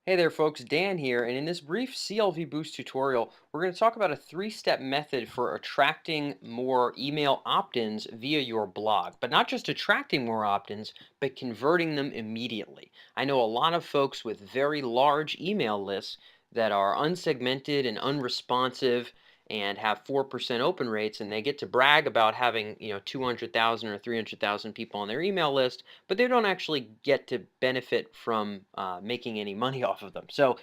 Hey there folks, Dan here, and in this brief CLV Boost tutorial, we're going to talk about a three-step method for attracting more email opt-ins via your blog. But not just attracting more opt-ins, but converting them immediately. I know a lot of folks with very large email lists that are unsegmented and unresponsive and have 4% open rates, and they get to brag about having, 200,000 or 300,000 people on their email list, but they don't actually get to benefit from making any money off of them. So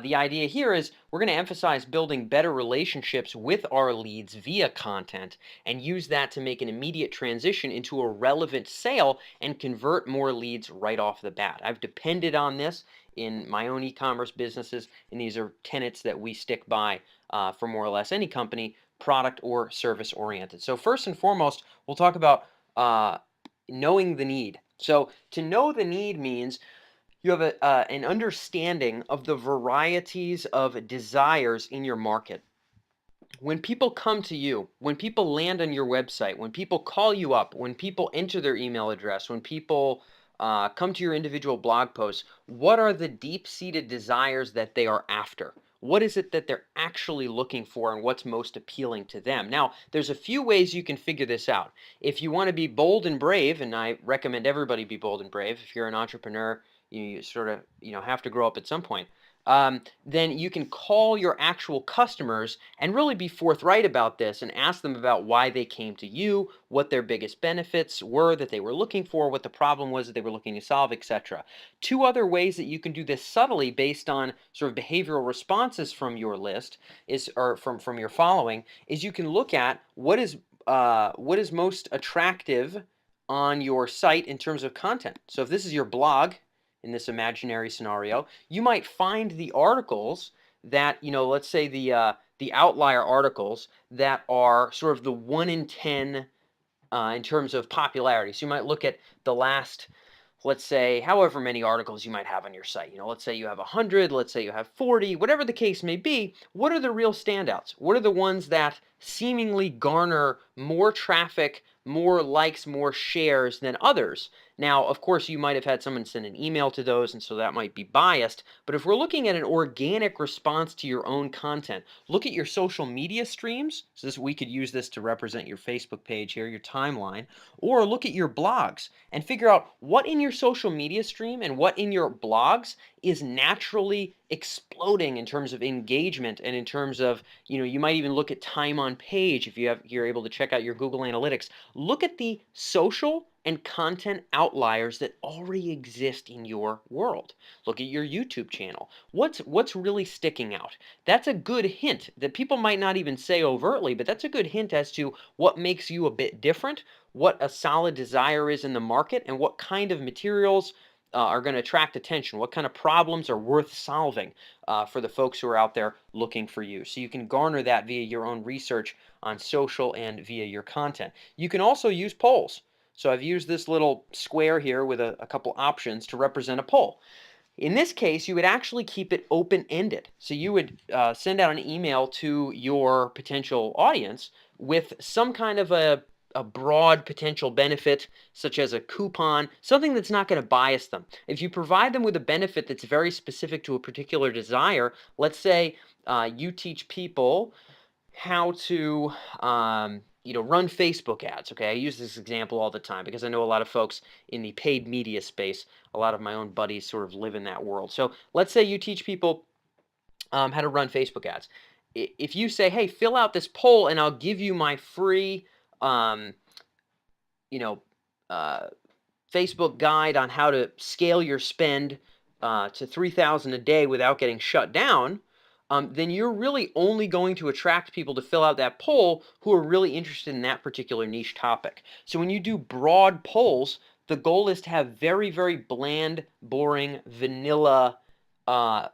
the idea here is we're going to emphasize building better relationships with our leads via content and use that to make an immediate transition into a relevant sale and convert more leads right off the bat. I've depended on this in my own e-commerce businesses, and these are tenets that we stick by for more or less any company, product or service oriented. So first and foremost, we'll talk about knowing the need. So to know the need means you have an understanding of the varieties of desires in your market. When people come to you, when people land on your website, when people call you up, when people enter their email address, when people come to your individual blog posts, what are the deep-seated desires that they are after? What is it that they're actually looking for and what's most appealing to them? Now, there's a few ways you can figure this out. If you want to be bold and brave, and I recommend everybody be bold and brave, if you're an entrepreneur, you sort of have to grow up at some point. Then you can call your actual customers and really be forthright about this and ask them about why they came to you, what their biggest benefits were that they were looking for, what the problem was that they were looking to solve, etc. Two other ways that you can do this subtly based on sort of behavioral responses from your list is or from your following is you can look at what is most attractive on your site in terms of content. So if this is your blog in this imaginary scenario, you might find the articles that, let's say the outlier articles that are sort of the 1 in 10 in terms of popularity. So you might look at the last, let's say, however many articles you might have on your site. Let's say you have 100, let's say you have 40, whatever the case may be. What are the real standouts? What are the ones that seemingly garner more traffic, more likes, more shares than others? Now, of course, you might have had someone send an email to those, and so that might be biased. But if we're looking at an organic response to your own content, look at your social media streams. So we could use this to represent your Facebook page here, your timeline, or look at your blogs and figure out what in your social media stream and what in your blogs is naturally exploding in terms of engagement and in terms of, you might even look at time on page if you're able to check out your Google Analytics. Look at the social and content outliers that already exist in your world. Look at your YouTube channel. What's really sticking out? That's a good hint that people might not even say overtly, but that's a good hint as to what makes you a bit different, what a solid desire is in the market, and what kind of materials are going to attract attention, what kind of problems are worth solving for the folks who are out there looking for you. So you can garner that via your own research on social and via your content. You can also use polls. So I've used this little square here with a couple options to represent a poll. In this case, you would actually keep it open-ended. So you would send out an email to your potential audience with some kind of a broad potential benefit, such as a coupon, something that's not going to bias them. If you provide them with a benefit that's very specific to a particular desire, let's say you teach people how to run Facebook ads. Okay, I use this example all the time because I know a lot of folks in the paid media space. A lot of my own buddies sort of live in that world. So let's say you teach people how to run Facebook ads. If you say, hey, fill out this poll and I'll give you my free um, you know uh, Facebook guide on how to scale your spend to 3,000 a day without getting shut down, then you're really only going to attract people to fill out that poll who are really interested in that particular niche topic. So when you do broad polls, the goal is to have very, very bland, boring, vanilla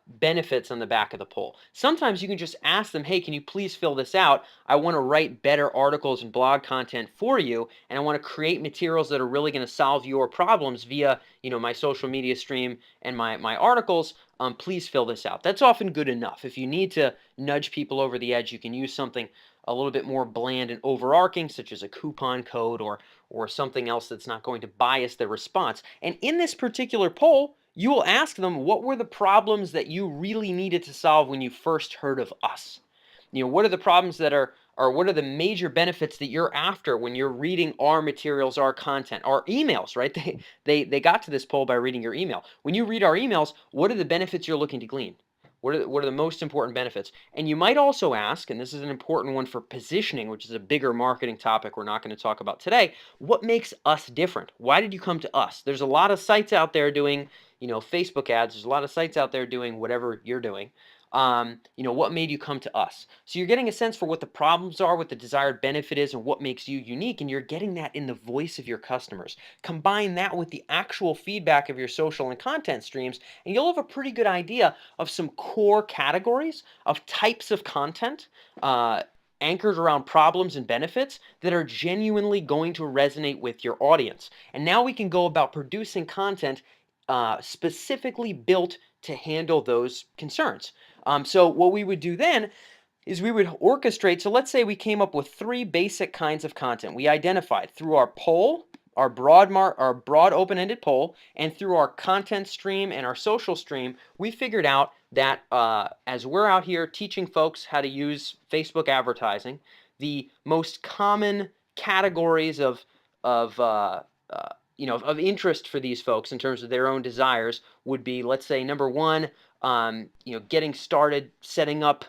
benefits on the back of the poll. Sometimes you can just ask them, hey, can you please fill this out? I want to write better articles and blog content for you, and I want to create materials that are really going to solve your problems via, my social media stream and my articles. Please fill this out. That's often good enough. If you need to nudge people over the edge, you can use something a little bit more bland and overarching, such as a coupon code or something else that's not going to bias the response. And in this particular poll, You will ask them, what were the problems that you really needed to solve when you first heard of us? What are the problems that are, or what are the major benefits that you're after when you're reading our materials, our content, our emails, right? They got to this poll by reading your email. When you read our emails, what are the benefits you're looking to glean? What are the most important benefits? And you might also ask, and this is an important one for positioning, which is a bigger marketing topic we're not going to talk about today, what makes us different? Why did you come to us? There's a lot of sites out there doing, Facebook ads. There's a lot of sites out there doing whatever you're doing. What made you come to us? So you're getting a sense for what the problems are, what the desired benefit is, and what makes you unique, and you're getting that in the voice of your customers. Combine that with the actual feedback of your social and content streams, and you'll have a pretty good idea of some core categories of types of content anchored around problems and benefits that are genuinely going to resonate with your audience. And now we can go about producing content specifically built to handle those concerns. So what we would do then is we would orchestrate. So let's say we came up with 3 basic kinds of content. We identified through our poll, our broad open-ended poll, and through our content stream and our social stream, we figured out that as we're out here teaching folks how to use Facebook advertising, the most common categories of interest for these folks in terms of their own desires would be, let's say, number one, getting started setting up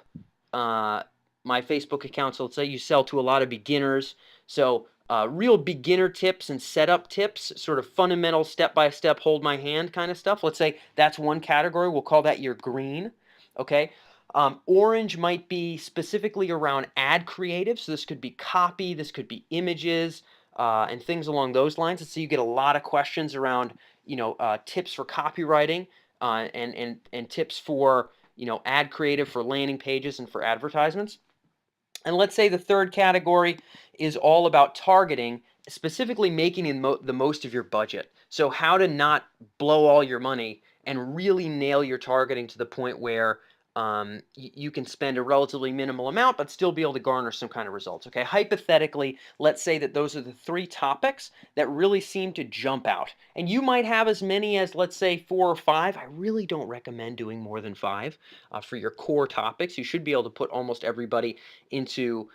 my Facebook account. So let's say you sell to a lot of beginners. So real beginner tips and setup tips, sort of fundamental step-by-step, hold my hand kind of stuff. Let's say that's one category. We'll call that your green. Okay. Orange might be specifically around ad creative. So this could be copy, this could be images, and things along those lines. And so you get a lot of questions around, tips for copywriting and tips for, ad creative for landing pages and for advertisements. And let's say the third category is all about targeting, specifically making the most of your budget. So how to not blow all your money and really nail your targeting to the point where you can spend a relatively minimal amount but still be able to garner some kind of results. Okay, hypothetically, let's say that those are the 3 topics that really seem to jump out. And you might have as many as, let's say, 4 or 5. I really don't recommend doing more than 5 for your core topics. You should be able to put almost everybody into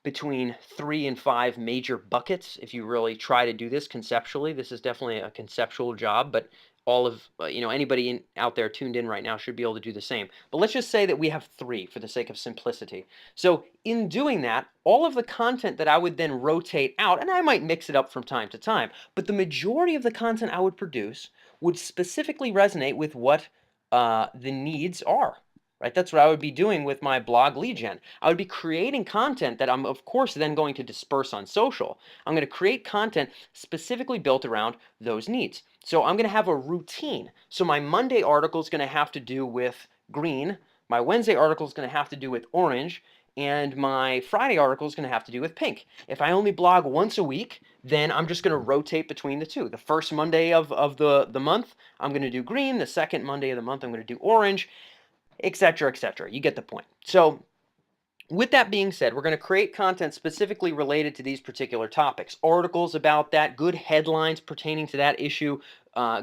between 3 and 5 major buckets if you really try to do this conceptually. This is definitely a conceptual job, but all of anybody out there tuned in right now should be able to do the same. But let's just say that we have 3 for the sake of simplicity. So in doing that, all of the content that I would then rotate out, and I might mix it up from time to time, but the majority of the content I would produce would specifically resonate with what the needs are. Right? That's what I would be doing with my blog lead gen. I would be creating content that I'm, of course, then going to disperse on social. I'm going to create content specifically built around those needs. So I'm going to have a routine. So my Monday article is going to have to do with green. My Wednesday article is going to have to do with orange. And my Friday article is going to have to do with pink. If I only blog once a week, then I'm just going to rotate between the 2. The first Monday of the month, I'm going to do green. The second Monday of the month, I'm going to do orange, etc., etc. You get the point. So with that being said, we're going to create content specifically related to these particular topics. Articles about that, good headlines pertaining to that issue,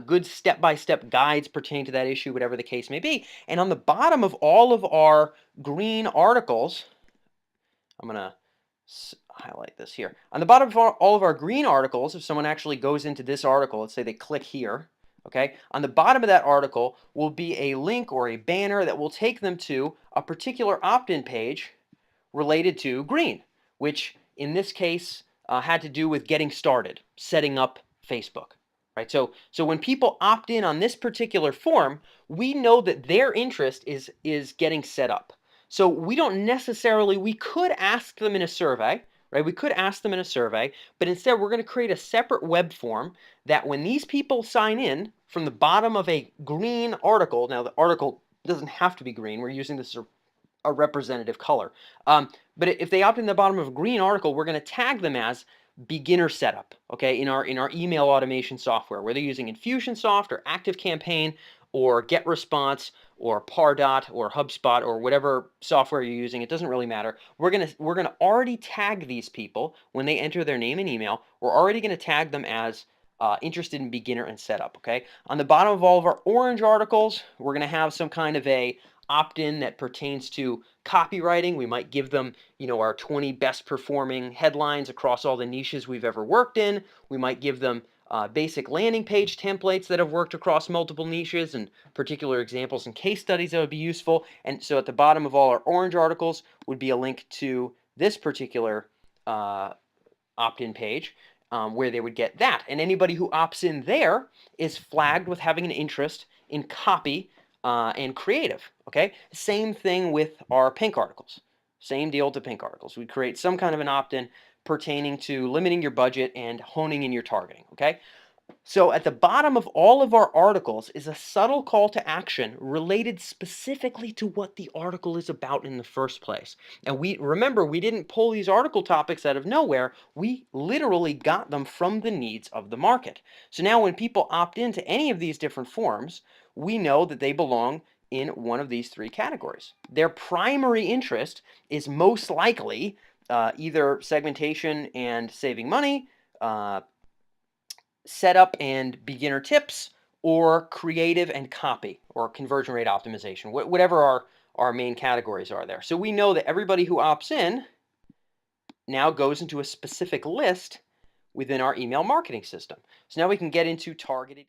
good step-by-step guides pertaining to that issue, whatever the case may be. And on the bottom of all of our green articles, I'm going to highlight this here. On the bottom of all of our green articles, if someone actually goes into this article, let's say they click here, okay, on the bottom of that article will be a link or a banner that will take them to a particular opt-in page related to green, which in this case had to do with getting started, setting up Facebook. Right? So when people opt in on this particular form, we know that their interest is getting set up. So we could ask them in a survey, right? We could ask them in a survey, but instead we're going to create a separate web form that when these people sign in from the bottom of a green article, now the article doesn't have to be green, we're using this as a representative color. But if they opt in the bottom of a green article, we're going to tag them as beginner setup, okay, in our email automation software, whether using Infusionsoft or ActiveCampaign or GetResponse or Pardot or HubSpot or whatever software you're using, it doesn't really matter. We're gonna already tag these people when they enter their name and email. We're already going to tag them as interested in beginner and setup, okay? On the bottom of all of our orange articles, we're going to have some kind of a opt-in that pertains to copywriting. We might give them, our 20 best performing headlines across all the niches we've ever worked in. We might give them basic landing page templates that have worked across multiple niches and particular examples and case studies that would be useful. And so at the bottom of all our orange articles would be a link to this particular opt-in page where they would get that. And anybody who opts in there is flagged with having an interest in copy and creative, okay? Same thing with our pink articles. Same deal to pink articles. We create some kind of an opt-in pertaining to limiting your budget and honing in your targeting, okay? So at the bottom of all of our articles is a subtle call to action related specifically to what the article is about in the first place. And we remember, we didn't pull these article topics out of nowhere. We literally got them from the needs of the market. So now when people opt into any of these different forms, we know that they belong in one of these three categories. Their primary interest is most likely either segmentation and saving money, setup and beginner tips, or creative and copy, or conversion rate optimization, whatever our main categories are there. So we know that everybody who opts in now goes into a specific list within our email marketing system. So now we can get into targeted